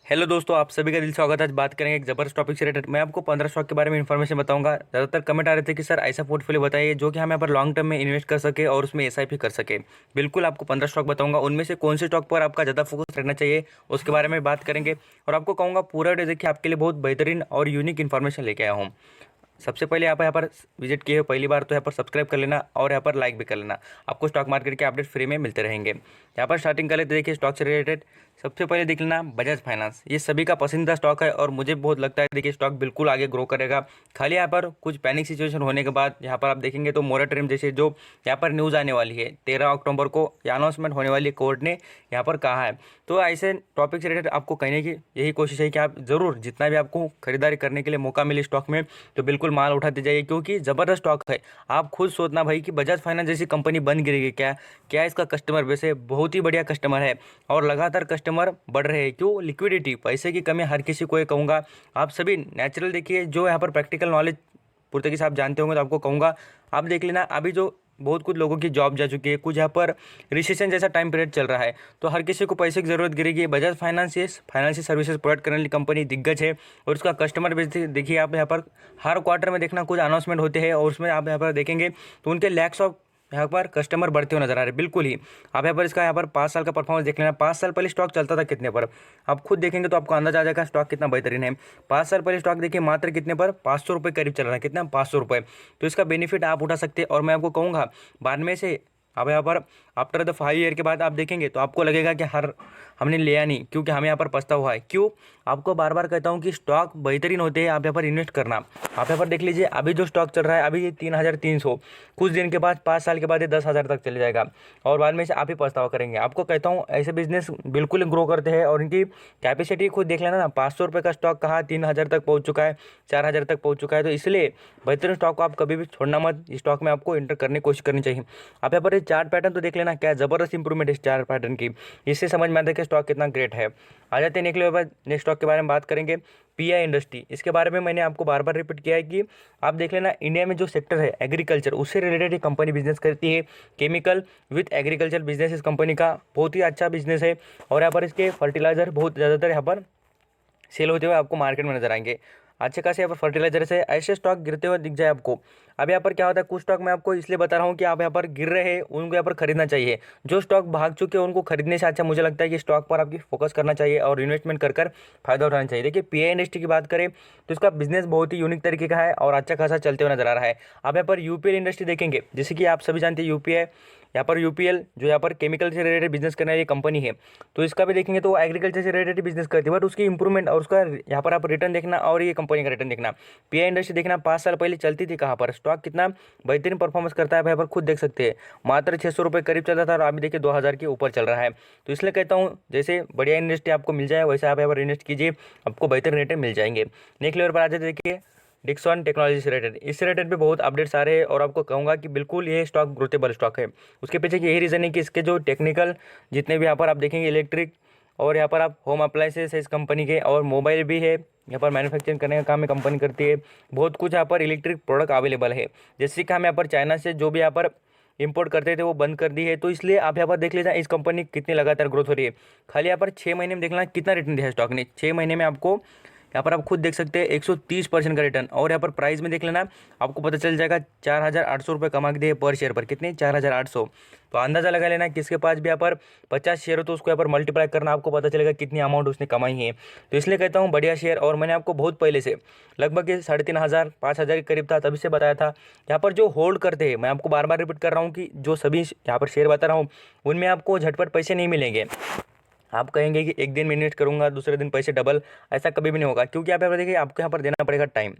Hello दोस्तों, आप सभी का दिल से स्वागत है। आज बात करेंगे एक जबरदस्त टॉपिक से रिलेटेड। मैं आपको 15 स्टॉक के बारे में इन्फॉर्मेशन बताऊंगा। ज़्यादातर कमेंट आ रहे थे कि सर ऐसा पोर्टफोलियो बताइए जो कि हम यहाँ पर लॉन्ग टर्म में इन्वेस्ट कर सके और उसमें एसआईपी कर सके। बिल्कुल आपको 15 स्टॉक बताऊंगा, उनमें से कौन से स्टॉक पर आपका ज़्यादा फोकस रहना चाहिए उसके बारे में बात करेंगे। और आपको कहूँगा पूरा डे देखिए, आपके लिए बहुत बेहतरीन और यूनिक इन्फॉर्मेशन लेके आया हूँ। सबसे पहले आप यहाँ पर विजिट किए हो पहली बार तो यहाँ पर सब्सक्राइब कर लेना और यहाँ पर लाइक भी कर लेना। आपको स्टॉक मार्केट के अपडेट फ्री में मिलते रहेंगे। यहाँ पर स्टार्टिंग कर लेते देखिए स्टॉक से रिलेटेड। सबसे पहले देख लेना बजाज फाइनेंस। ये सभी का पसंदीदा स्टॉक है और मुझे बहुत लगता है देखिए स्टॉक बिल्कुल आगे ग्रो करेगा। खाली यहाँ पर कुछ पैनिक सिचुएशन होने के बाद यहाँ पर आप देखेंगे तो मोरेटोरियम जैसे जो यहाँ पर न्यूज़ आने वाली है 13 अक्टूबर को अनाउंसमेंट होने वाली है, कोर्ट ने यहाँ पर कहा है। तो ऐसे टॉपिक से रिलेटेड आपको कहने की यही कोशिश है कि आप ज़रूर जितना भी आपको खरीदारी करने के लिए मौका मिले स्टॉक में तो बिल्कुल माल उठाते जाइए, क्योंकि ज़बरदस्त स्टॉक है। आप खुद सोचना भाई कि बजाज फाइनेंस जैसी कंपनी बन गिरेगी क्या? क्या इसका कस्टमर बेस है? बहुत ही बढ़िया कस्टमर है और लगातार कस्टमर बढ़ रहे हैं। क्यों? लिक्विडिटी, पैसे की कमी हर किसी को ये कहूँगा। आप सभी नेचुरल देखिए, जो यहाँ पर प्रैक्टिकल नॉलेज पुर्तगीज आप जानते होंगे तो आपको कहूँगा आप देख लेना। अभी जो बहुत कुछ लोगों की जॉब जा चुकी है, कुछ यहाँ पर रिसेशन जैसा टाइम पीरियड चल रहा है, तो हर किसी को पैसे की जरूरत गिरेगी। बजाज फाइनेंस ये फाइनेंशियल सर्विसेज प्रोवाइड करने वाली कंपनी दिग्गज है और उसका कस्टमर बेस देखिए आप यहाँ पर हर क्वार्टर में देखना कुछ अनाउंसमेंट होते हैं और उसमें आप यहाँ पर देखेंगे तो उनके लैक्स ऑफ यहाँ पर कस्टमर बढ़ते हुए नजर आ रहे हैं। बिल्कुल ही आप यहाँ पर इसका यहाँ पर 5 साल का परफॉर्मेंस देख लेना। 5 साल पहले स्टॉक चलता था कितने पर, आप खुद देखेंगे तो आपको अंदाजा आ जाएगा स्टॉक कितना बेहतरीन है। 5 साल पहले स्टॉक देखिए मात्र कितने पर, 500 रुपये करीब चल रहा है। कितना? 500 रुपये। तो इसका बेनिफिट आप उठा सकते हैं और मैं आपको कहूँगा बाद में से अब यहाँ पर आफ्टर द 5 ईयर के बाद आप देखेंगे तो आपको लगेगा कि हर हमने लिया नहीं, क्योंकि हमें यहाँ पर पछता हुआ है। क्यों? आपको बार बार कहता हूँ कि स्टॉक बेहतरीन होते हैं, आप यहाँ पर इन्वेस्ट करना। आप यहाँ पर देख लीजिए अभी जो स्टॉक चल रहा है अभी ये 3,300, कुछ दिन के बाद 5 साल के बाद ये 10,000 तक चले जाएगा और बाद में से आप ही पछतावा करेंगे। आपको कहता हूँ ऐसे बिजनेस बिल्कुल ग्रो करते हैं और इनकी कैपेसिटी खुद देख लेना ना। 500 रुपये का स्टॉक कहाँ 3,000 तक पहुँच चुका है, 4,000 तक पहुँच चुका है। तो इसलिए बेहतरीन स्टॉक को आप कभी भी छोड़ना मत, इस स्टॉक में आपको इंटर करने की कोशिश करनी चाहिए। आप यहाँ पर चार्ट पैटर्न तो देख लेना, क्या जबरदस्त इंप्रूवमेंट है इस चार्ट पैटर्न की। इससे समझ में आता है कि स्टॉक कितना ग्रेट है। आ जाते हैं नेक्स्ट स्टॉक के बारे में बात करेंगे। पीआई इंडस्ट्री, इसके बारे में मैंने आपको बार बार रिपीट किया है कि आप देख लेना इंडिया में जो सेक्टर है एग्रीकल्चर, उससे रिलेटेड एक कंपनी बिजनेस करती है। केमिकल विथ एग्रीकल्चर बिजनेस इस कंपनी का बहुत ही अच्छा बिजनेस है और यहाँ पर इसके फर्टिलाइजर बहुत ज़्यादातर यहाँ पर सेल होते हुए आपको मार्केट में नजर आएंगे। अच्छे खासे यहाँ पर फर्टिलाइजर से ऐसे स्टॉक गिरते हुए दिख जाए आपको। अब यहाँ पर क्या होता है, कुछ स्टॉक मैं आपको इसलिए बता रहा हूँ कि आप यहाँ पर गिर रहे हैं उनको यहाँ पर खरीदना चाहिए। जो स्टॉक भाग चुके हैं उनको खरीदने से अच्छा मुझे लगता है कि स्टॉक पर आपकी फोकस करना चाहिए और इन्वेस्टमेंट कर फायदा उठाना चाहिए। देखिए पीआई इंडस्ट्री की बात करें तो इसका बिजनेस बहुत ही यूनिक तरीके का है और अच्छा खासा चलते हुए नजर आ रहा है। आप यहाँ पर यूपीएल इंडस्ट्री देखेंगे, जैसे कि आप सभी जानते हैं यूपीआई यहाँ पर यूपीएल जो यहाँ पर केमिकल से रिलेटेड बिजनेस करने वाली कंपनी है, तो इसका भी देखेंगे तो वो एग्रीकल्चर से रिलेटेड बिजनेस करती है, बट उसकी इंप्रूवमेंट और उसका यहाँ पर आप रिटर्न देखना और ये कंपनी का रिटर्न देखना। पीआई इंडस्ट्री देखना 5 साल पहले चलती थी कहाँ पर, स्टॉक कितना बेहतरीन परफॉर्मेंस करता है यहाँ पर खुद देख सकते हैं। मात्र 600 रुपये करीब चल रहा था और अभी देखिए 2,000 के ऊपर चल रहा है। तो इसलिए कहता हूँ जैसे बढ़िया इंडस्ट्री आपको मिल जाए वैसे आप यहाँ पर इन्वेस्ट कीजिए, आपको बेहतर रिटर्न मिल जाएंगे। नेक्स्ट लेवल पर आ जाते देखिए डिक्सन टेक्नोलॉजी से रिलेटेड, इस रिलेटेड भी बहुत अपडेट्स आ रहे हैं और आपको कहूँगा कि बिल्कुल ये स्टॉक ग्रोथेबल स्टॉक है। उसके पीछे यही रीज़न है कि इसके जो टेक्निकल जितने भी यहाँ पर आप देखेंगे इलेक्ट्रिक और यहाँ पर आप होम अप्लाइंसेस है इस कंपनी के, और मोबाइल भी है यहाँ पर मैन्युफैक्चरिंग करने का काम ये कंपनी करती है। बहुत कुछ यहाँ पर इलेक्ट्रिक प्रोडक्ट अवेलेबल है, जैसे कि हम यहाँ पर चाइना से जो भी यहाँ पर इंपोर्ट करते थे वो बंद कर दी है। तो इसलिए आप यहाँ पर देख लीजिए इस कंपनी की कितनी लगातार ग्रोथ हो रही है। खाली यहाँ पर 6 महीने में देखना कितना रिटर्न दिया है स्टॉक ने। 6 महीने में आपको यहाँ पर आप खुद देख सकते हैं 130% का रिटर्न। और यहाँ पर प्राइस में देख लेना, आपको पता चल जाएगा 4,800 रुपये कमा के दिए पर शेयर पर। कितने? 4,800। तो अंदाज़ा लगा लेना किसके पास भी यहाँ पर 50 शेयर हो तो उसको यहाँ पर मल्टीप्लाई करना, आपको पता चलेगा कितनी अमाउंट उसने कमाई है। तो इसलिए कहता हूँ बढ़िया शेयर। और मैंने आपको बहुत पहले से लगभग 3,500 5,000 के करीब था तभी से बताया था। यहाँ पर जो होल्ड करते हैं, मैं आपको बार बार रिपीट कर रहा हूँ कि जो सभी यहाँ पर शेयर बता रहा हूँ उनमें आपको झटपट पैसे नहीं मिलेंगे। आप कहेंगे कि एक दिन में इन्वेस्ट करूंगा दूसरे दिन पैसे डबल, ऐसा कभी भी नहीं होगा, क्योंकि आप यहाँ पर देखिए आपको यहाँ पर देना पड़ेगा टाइम।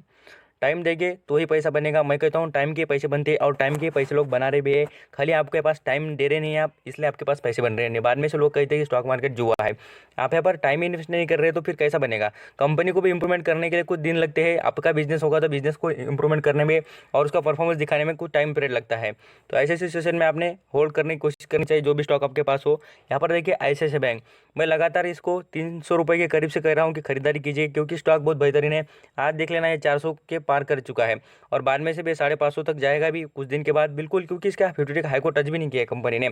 टाइम देंगे तो ही पैसा बनेगा। मैं कहता हूँ टाइम के पैसे बनते हैं और टाइम के पैसे लोग बना रहे भी है। खाली आपके पास टाइम दे रहे नहीं है आप, इसलिए आपके पास पैसे बन रहे हैं। बाद में से लोग कहते हैं कि स्टॉक मार्केट जुआ है। आप यहाँ पर टाइम इन्वेस्ट नहीं कर रहे तो फिर कैसा बनेगा? कंपनी को भी इंप्रूवमेंट करने के लिए कुछ दिन लगते हैं। आपका बिजनेस होगा तो बिजनेस को इंप्रूवमेंट करने में और उसका परफॉर्मेंस दिखाने में कुछ टाइम पीरियड लगता है। तो ऐसे सिचुएशन में आपने होल्ड करने की कोशिश करनी चाहिए जो भी स्टॉक आपके पास हो। यहाँ पर देखिए ICICI बैंक, मैं लगातार इसको 300 रुपये के करीब से कह रहा हूँ कि खरीदारी कीजिए, क्योंकि स्टॉक बहुत बेहतरीन है। आज देख लेना ये 400 के पार कर चुका है और बाद में से भी 550 तक जाएगा भी कुछ दिन के बाद बिल्कुल, क्योंकि इसका 50 हाई को टच भी नहीं किया कंपनी ने।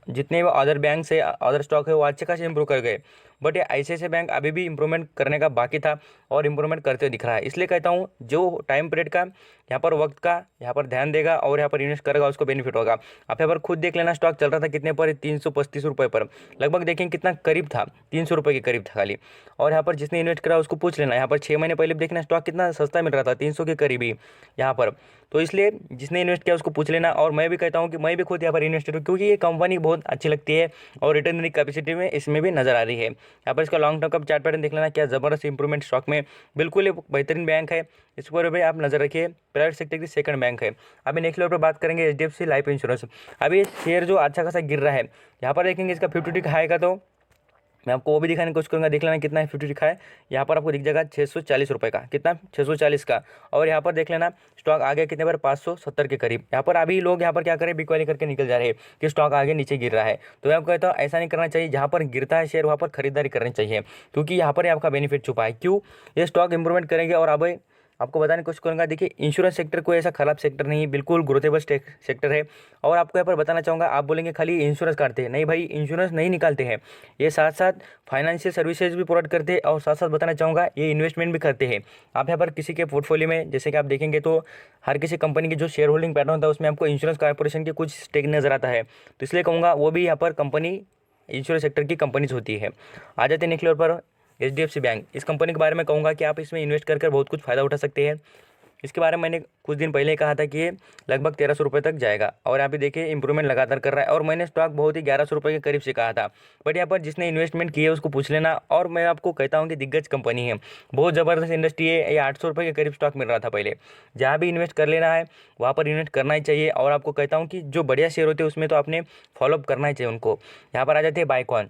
जितने भी अदर बैंक से अदर स्टॉक है वो अच्छे खासे इंप्रूव कर गए। बट ये ICICI बैंक अभी भी इंप्रूवमेंट करने का बाकी था और इंप्रूवमेंट करते हुए दिख रहा है। इसलिए कहता हूँ जो टाइम पीरियड का यहाँ पर वक्त का यहाँ पर ध्यान देगा और यहाँ पर इन्वेस्ट करेगा उसको बेनिफिट होगा। आप यहाँ पर खुद देख लेना, स्टॉक चल रहा था कितने पर, 335 रुपये पर, लगभग देखें कितना करीब था, 300 रुपये के करीब था खाली। और यहाँ पर जिसने इन्वेस्ट करा उसको पूछ लेना, यहाँ पर 6 महीने पहले देखना स्टॉक कितना सस्ता मिल रहा था, 300 के करीब ही यहाँ पर। तो इसलिए जिसने इन्वेस्ट किया उसको पूछ लेना। और मैं भी कहता हूँ कि मैं भी खुद यहाँ पर इन्वेस्टर हूँ, क्योंकि ये कंपनी बहुत अच्छी लगती है और रिटर्न कैपेसिटी में इसमें भी नजर आ रही है। यहाँ पर इसका लॉन्ग टर्म का चार्ट पैटर्न देख लेना, क्या जबरदस्त इंप्रूवमेंट स्टॉक में, बिल्कुल एक बेहतरीन बैंक है। इस पर भी आप नजर रखिए, प्राइवेट सेक्टर की सेकंड बैंक है। अभी नेक्स्ट लेवल पर बात करेंगे HDFC लाइफ इंश्योरेंस। अभी शेयर जो अच्छा खासा गिर रहा है, यहाँ पर देखेंगे इसका 50 का हाई का, तो मैं आपको वो भी दिखाने की कोशिश करूंगा। देख लेना कितना है 50 लिखा है, यहाँ पर आपको दिख जाएगा 640 रुपये का, कितना 640 का। और यहाँ पर देख लेना स्टॉक आगे कितने पर, 570 के करीब। यहाँ पर अभी लोग यहाँ पर क्या करें, बिकवाली करके निकल जा रहे हैं कि स्टॉक आगे नीचे गिर रहा है। तो मैं आपको कहता हूँ ऐसा नहीं करना चाहिए, जहाँ पर गिरता है शेयर वहाँ पर खरीदारी करनी चाहिए, क्योंकि यहाँ पर आपका बेनिफिट छुपा है। क्यों, ये स्टॉक इंप्रूवमेंट करेंगे। और अब आपको बताने की कोशिश करूंगा, देखिए इंश्योरेंस सेक्टर कोई ऐसा खराब सेक्टर नहीं है, बिल्कुल ग्रोथेबल सेक्टर है। और आपको यहाँ पर बताना चाहूँगा, आप बोलेंगे खाली इंश्योरेंस काटते हैं, नहीं भाई, इंश्योरेंस नहीं निकालते हैं, ये साथ साथ फाइनेंशियल सर्विसेज भी प्रोवाइड करते हैं। और साथ साथ बताना चाहूँगा ये इन्वेस्टमेंट भी करते हैं। आप यहाँ पर किसी के पोर्टफोलियो में जैसे कि आप देखेंगे तो हर किसी कंपनी की जो शेयर होल्डिंग पैटर्न होता है उसमें आपको इंश्योरेंस कॉर्पोरेशन के कुछ स्टेक नजर आता है। तो इसलिए कहूँगा वो भी यहाँ पर कंपनी इंश्योरेंस सेक्टर की कंपनीज होती है। आ जाते हैं नेक्स्ट लेवल पर HDFC बैंक। इस कंपनी के बारे में कहूँगा कि आप इसमें इन्वेस्ट कर बहुत कुछ फ़ायदा उठा सकते हैं। इसके बारे में मैंने कुछ दिन पहले कहा था कि ये लगभग 1300 रुपये तक जाएगा, और यहाँ पे देखिए इंप्रूवमेंट लगातार कर रहा है। और मैंने स्टॉक बहुत ही 1100 रुपये के करीब से कहा था। बट यहाँ पर जिसने इन्वेस्टमेंट की है उसको पूछ लेना। और मैं आपको कहता हूँ कि दिग्गज कंपनी है, बहुत ज़बरदस्त इंडस्ट्री है। ये 800 रुपये के करीब स्टॉक मिल रहा था पहले। जहाँ भी इन्वेस्ट कर लेना है वहाँ पर इन्वेस्ट करना ही चाहिए। और आपको कहता हूँ कि जो बढ़िया शेयर होते हैं उसमें तो आपने फॉलोअप करना ही चाहिए उनको। यहाँ पर आ जाते हैं बाइकॉन।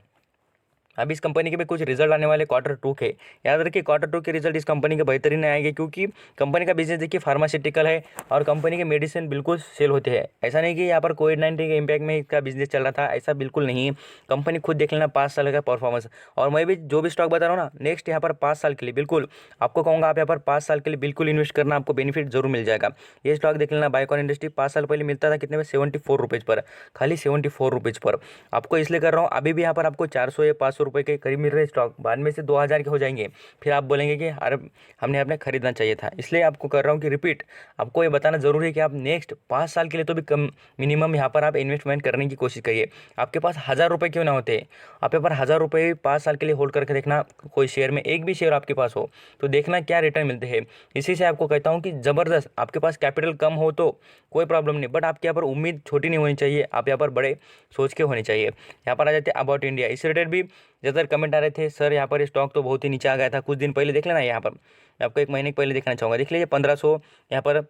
अभी इस कंपनी के भी कुछ रिजल्ट आने वाले Q2 के, याद रखिए Q2 के रिजल्ट इस कंपनी के बेहतरीन आएंगे, क्योंकि कंपनी का बिजनेस देखिए फार्मास्यूटिकल है और कंपनी के मेडिसिन बिल्कुल सेल होते हैं। ऐसा नहीं कि यहाँ पर कोविड-19 के इम्पैक्ट में इसका बिजनेस चल रहा था, ऐसा बिल्कुल नहीं है। कंपनी खुद देख लेना 5 साल का परफॉर्मेंस। और मैं भी जो भी स्टॉक बता रहा हूँ ना, नेक्स्ट यहाँ पर 5 साल के लिए बिल्कुल आपको कहूँगा, आप यहाँ पर 5 साल के लिए बिल्कुल इन्वेस्ट करना, आपको बेनिफिट जरूर मिल जाएगा। ये स्टॉक देख लेना, बाइकॉन इंडस्ट्री 5 साल पहले मिलता था कितने में, 74 रुपीज़ पर, खाली 74 रुपीज़ पर। आपको इसलिए कर रहा हूँ, अभी भी यहाँ पर आपको 400 या 500 रुपये के करीब मिल रहे स्टॉक, बाद में से 2000 के हो जाएंगे, फिर आप बोलेंगे कि अरे हमने आपने खरीदना चाहिए था। इसलिए आपको कर रहा हूँ कि रिपीट, आपको ये बताना जरूरी है कि आप नेक्स्ट 5 साल के लिए तो भी कम मिनिमम यहाँ पर आप इन्वेस्टमेंट करने की कोशिश करिए। आपके पास 1000 रुपये क्यों ना होते, आप यहाँ पर 1000 रुपये 5 साल के लिए होल्ड करके देखना। कोई शेयर में एक भी शेयर आपके पास हो तो देखना क्या रिटर्न मिलते हैं। इसी से आपको कहता हूँ कि ज़बरदस्त, आपके पास कैपिटल कम हो तो कोई प्रॉब्लम नहीं, बट आपके यहाँ पर उम्मीद छोटी नहीं होनी चाहिए, आप यहाँ पर बड़े सोच के होनी चाहिए। यहाँ पर आ जाते हैं अबाउट इंडिया। इस रिलेटेड भी ज़्यादातर कमेंट आ रहे थे, सर यहाँ पर स्टॉक तो बहुत ही नीचे आ गया था कुछ दिन पहले। देख लेना यहाँ पर, मैं आपको 1 महीने पहले दिखाना चाहूँगा। देख लीजिए 1500 यहाँ पर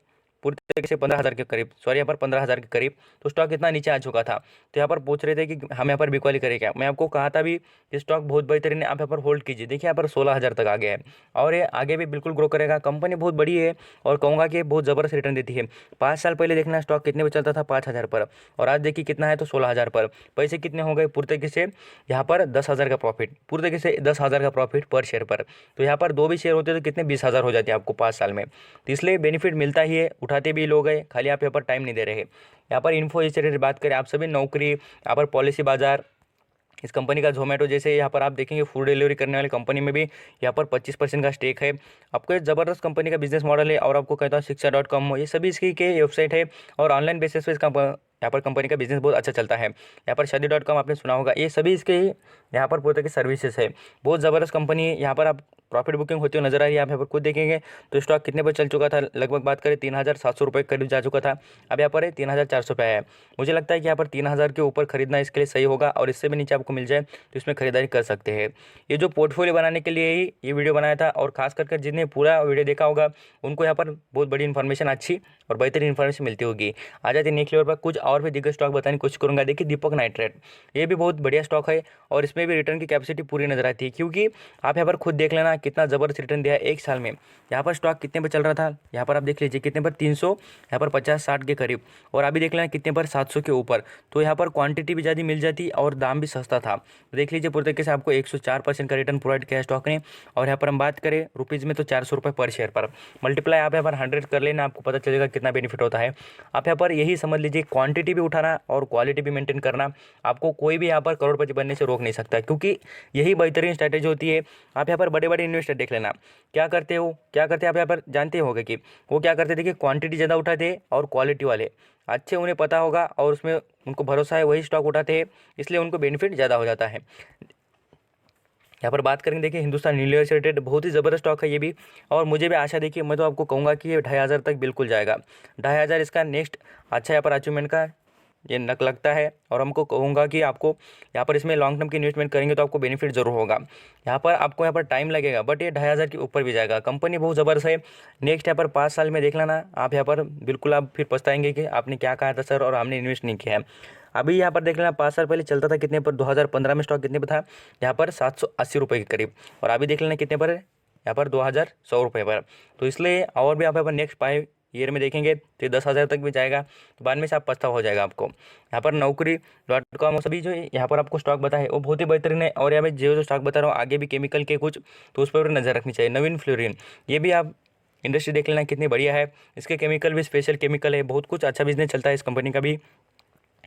पूरी तरीके से 15,000 के करीब, सॉरी यहाँ पर 15,000 के करीब, तो स्टॉक इतना नीचे आ चुका था। तो यहाँ पर पूछ रहे थे कि हम यहाँ पर बिकवाली करें क्या। मैं आपको कहा था भी ये स्टॉक बहुत बेहतरीन है, आप यहाँ पर होल्ड कीजिए। देखिए यहाँ पर 16,000 तक आ गया है और ये आगे भी बिल्कुल ग्रो करेगा। कंपनी बहुत बड़ी है और कहूँगा कि बहुत ज़बरदस्त रिटर्न देती है। 5 साल पहले देखना स्टॉक कितने पर चलता था, 5,000 पर, और आज देखिए कितना है तो 16,000 पर। पैसे कितने हो गए पूरी तरीके से, यहाँ पर 10,000 का प्रॉफिट, पूरी तरीके से 10,000 का प्रॉफिट पर शेयर पर। तो यहाँ पर 2 भी शेयर होते तो कितने 20,000 हो जाते हैं आपको 5 साल में। तो इसलिए बेनिफिट मिलता ही है, उठाते भी लोग हैं, खाली आप यहाँ पर टाइम नहीं दे रहे। यहाँ पर इन्फो इस रिलेटेड बात करें, आप सभी नौकरी, यहाँ पर पॉलिसी बाजार, इस कंपनी का जोमेटो जैसे यहाँ पर आप देखेंगे फूड डिलीवरी करने वाली कंपनी में भी यहाँ पर 25% का स्टेक है। आपको एक ज़बरदस्त कंपनी का बिजनेस मॉडल है। और आपको कहता हूँ शिक्षा.com, ये सभी इसकी के वेबसाइट है और ऑनलाइन बेसिस पे इसका यहाँ पर कंपनी का बिजनेस बहुत अच्छा चलता है। यहाँ पर शादी.com आपने सुना होगा, ये सभी इसके यहाँ पर पूरे तरह की सर्विसेज है। बहुत ज़बरदस्त कंपनी है। यहाँ पर आप प्रॉफिट बुकिंग होती हुई नजर आ रही है, आप यहाँ पर खुद देखेंगे तो स्टॉक कितने पर चल चुका था, लगभग बात करें 3,700 रुपये करीब जा चुका था। अब यहाँ पर है 3,400 पे है। मुझे लगता है कि यहाँ पर 3,000 के ऊपर खरीदना इसके लिए सही होगा, और इससे भी नीचे आपको मिल जाए तो इसमें खरीदारी कर सकते हैं। ये जो पोर्टफोलियो बनाने के लिए ही ये वीडियो बनाया था, और खास करके जिन्हें पूरा वीडियो देखा होगा उनको यहाँ पर बहुत बड़ी इन्फॉर्मेशन, अच्छी और बेहतरीन इन्फॉर्मेशन मिलती होगी। आ जाती है नेक्स्ट लेवल पर, कुछ और भी दिग्गज स्टॉक बताने की कोशिश करूँगा। देखिए दीपक नाइट्रेट, ये भी बहुत बढ़िया स्टॉक है और इसमें भी रिटर्न की कैपेसिटी पूरी नजर आती है, क्योंकि आप यहाँ पर खुद देख लेना कितना ज़बरदस्त रिटर्न दिया है एक साल में। यहाँ पर स्टॉक कितने पर चल रहा था, यहाँ पर आप देख लीजिए कितने पर, 300, यहाँ पर 50-60 के करीब, और अभी देख लेना कितने पर, 700 के ऊपर। तो यहाँ पर क्वांटिटी भी ज़्यादा मिल जाती और दाम भी सस्ता था। तो देख लीजिए पूरी तरीके से आपको 104% का रिटर्न प्रोवाइड किया है स्टॉक ने। और यहाँ पर हम बात करें रुपीज़ में तो 400 रुपये पर शेयर पर मल्टीप्लाई आप यहाँ पर 100 कर लेना, आपको पता चलेगा कितना बेनिफिट होता है। आप यहाँ पर यही समझ लीजिए, क्वांटिटी भी उठाना और क्वालिटी भी मेंटेन करना, आपको कोई भी यहाँ पर करोड़पति बनने से रोक नहीं सकता, क्योंकि यही बेहतरीन स्ट्रैटेजी होती है। आप यहाँ पर बड़े बड़े इन्वेस्टर देख लेना क्या करते हो, क्या करते हैं आप यहाँ पर जानते होगे कि वो क्या करते थे कि क्वांटिटी ज़्यादा उठाते हैं और क्वालिटी वाले अच्छे, उन्हें पता होगा और उसमें उनको भरोसा है, वही स्टॉक उठाते हैं, इसलिए उनको बेनिफिट ज़्यादा हो जाता है। यहाँ पर बात करेंगे, देखिए हिंदुस्तान यूनिलीवर से रिलेटेड बहुत ही ज़बरदस्त स्टॉक है ये भी, और मुझे भी आशा, देखिए मैं तो आपको कहूँगा कि ये 2500 तक बिल्कुल जाएगा। 2500 इसका नेक्स्ट अच्छा यहाँ पर अचीवमेंट का ये नक लगता है, और हमको कहूँगा कि आपको यहाँ पर इसमें लॉन्ग टर्म की इन्वेस्टमेंट करेंगे तो आपको बेनिफिट जरूर होगा। यहाँ पर आपको यहाँ पर टाइम लगेगा, बट ये 2500 के ऊपर भी जाएगा। कंपनी बहुत ज़बरदस्त है। नेक्स्ट यहाँ पर 5 साल में देख लेना आप, यहाँ पर बिल्कुल आप फिर पछताएंगे कि आपने क्या कहा था सर और हमने इन्वेस्ट नहीं किया है। अभी यहाँ पर देख लेना 5 साल पहले चलता था कितने पर, 2015 में स्टॉक कितने पर था, यहाँ पर 780 रुपये के करीब, और अभी देख लेना कितने पर है, यहाँ पर 2100 रुपये पर। तो इसलिए और भी आप यहाँ पर नेक्स्ट 5 ईयर में देखेंगे तो ये 10,000 तक भी जाएगा, तो बाद में से आप पछतावा हो जाएगा आपको। यहाँ पर Naukri.com सभी जो यहाँ पर आपको स्टॉक बताए वो बहुत ही बेहतरीन है। और यहाँ पे जो स्टॉक बता रहा हूँ आगे भी केमिकल के कुछ, तो उस पर नज़र रखनी चाहिए। नवीन फ्लोरिन, ये भी आप इंडस्ट्री देख लेना कितनी बढ़िया है, इसके केमिकल भी स्पेशल केमिकल है, बहुत कुछ अच्छा बिजनेस चलता है इस कंपनी का भी,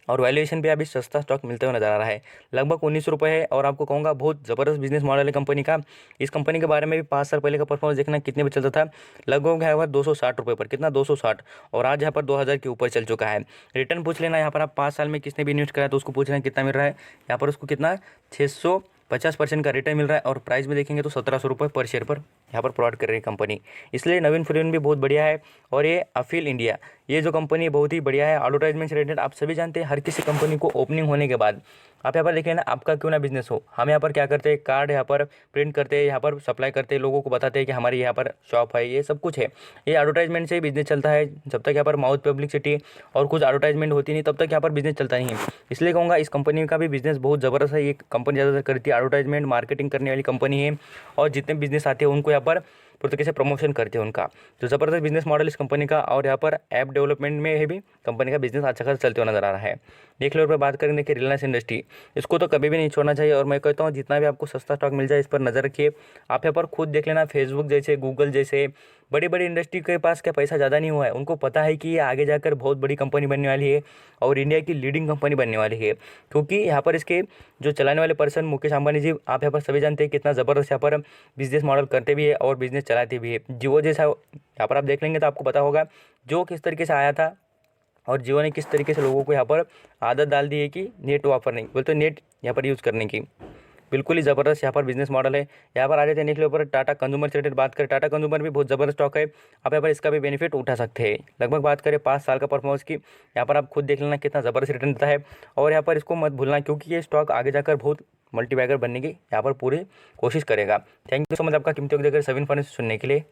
और वैल्यूएशन भी अभी सस्ता स्टॉक मिलते हुए नजर आ रहा है, लगभग 19 रुपये है। और आपको कहूँगा बहुत ज़बरदस्त बिजनेस मॉडल है कंपनी का। इस कंपनी के बारे में भी 5 साल पहले का परफॉर्मेंस देखना कितने पे चलता था, लगभग है 260 रुपये पर, कितना 260, और आज यहाँ पर 2000 के ऊपर चल चुका है। रिटर्न पूछ लेना यहाँ पर आप, 5 साल में किसने भी इन्वेस्ट करा तो उसको पूछ लेना कितना मिल रहा है, यहाँ पर उसको कितना 650% का रिटर्न मिल रहा है। और प्राइस में देखेंगे तो 1700 रुपये पर शेयर पर यहाँ पर प्रोवाइड कर रही है कंपनी। इसलिए नवीन फ्लोरिन भी बहुत बढ़िया है। और ये अफील इंडिया, ये जो कंपनी है बहुत ही बढ़िया है। एडवर्टाइजमेंट से रिलेटेड आप सभी जानते हैं, हर किसी कंपनी को ओपनिंग होने के बाद आप यहाँ पर देखिए ना, आपका क्यों ना बिजनेस हो, हम यहाँ पर क्या करते हैं, कार्ड यहाँ पर प्रिंट करते हैं, यहाँ पर सप्लाई करते हैं, लोगों को बताते हैं कि हमारी यहाँ पर शॉप है, ये सब कुछ है। ये एडवर्टाइजमेंट से ही बिजनेस चलता है। जब तक यहाँ पर माउथ पब्लिसिटी और कुछ एडवर्टाइजमेंट होती नहीं, तब तक यहाँ पर बिजनेस चलता नहीं है। इसलिए कहूँगा इस कंपनी का भी बिजनेस बहुत ज़बरदस्त है। ये कंपनी ज़्यादातर करती है एडवर्टाइजमेंट मार्केटिंग करने वाली कंपनी है, और जितने बिजनेस आते हैं उनको यहाँ पर पूरी तरीके से प्रमोशन करते हैं उनका। तो ज़बरदस्त बिजनेस मॉडल इस कंपनी का। और यहाँ पर ऐप डेवलपमेंट में भी कंपनी का बिजनेस अच्छा खासा चलते हुए नजर आ रहा है। देख लो, पर बात करेंगे कि रिलायंस इंडस्ट्री, इसको तो कभी भी नहीं छोड़ना चाहिए। और मैं कहता हूँ जितना भी आपको सस्ता स्टॉक मिल जाए इस पर नज़र रखिए। आप यहाँ पर खुद देख लेना, फेसबुक जैसे, गूगल जैसे बड़ी बड़ी इंडस्ट्री के पास क्या पैसा ज़्यादा नहीं हुआ है, उनको पता है कि ये आगे जाकर बहुत बड़ी कंपनी बनने वाली है और इंडिया की लीडिंग कंपनी बनने वाली है। क्योंकि यहाँ पर इसके जो चलाने वाले पर्सन मुकेश अंबानी जी, आप यहाँ पर सभी जानते हैं कितना ज़बरदस्त यहाँ पर बिजनेस मॉडल करते भी है और बिजनेस चलाते भी है। जियो जैसा यहाँ पर आप देख लेंगे तो आपको पता होगा जो किस तरीके से आया था, और जियो ने किस तरीके से लोगों को यहाँ पर आदत डाल दी है कि नेट ऑफर नहीं बोलते, नेट यहाँ पर यूज़ करने की। बिल्कुल ही ज़बरदस्त यहाँ पर बिजनेस मॉडल है। यहाँ पर आ जाते हैं निकले ऊपर टाटा कंज्यूमर से रिलेटेड बात करें। टाटा कंज्यूमर भी बहुत ज़बरदस्त स्टॉक है, आप यहाँ पर इसका भी बेनिफिट उठा सकते हैं। लगभग बात करें 5 साल का परफॉर्मेंस की, यहाँ पर आप खुद देख लेना कितना ज़बरदस्त रिटर्न देता है। और यहाँ पर इसको मत भूलना, क्योंकि ये स्टॉक आगे जाकर बहुत मल्टीबैगर बनने की यहाँ पर पूरी कोशिश करेगा। थैंक यू सो मच आपका कीमती वक्त देकर सभी इन्फॉर्मेशन सुनने के लिए।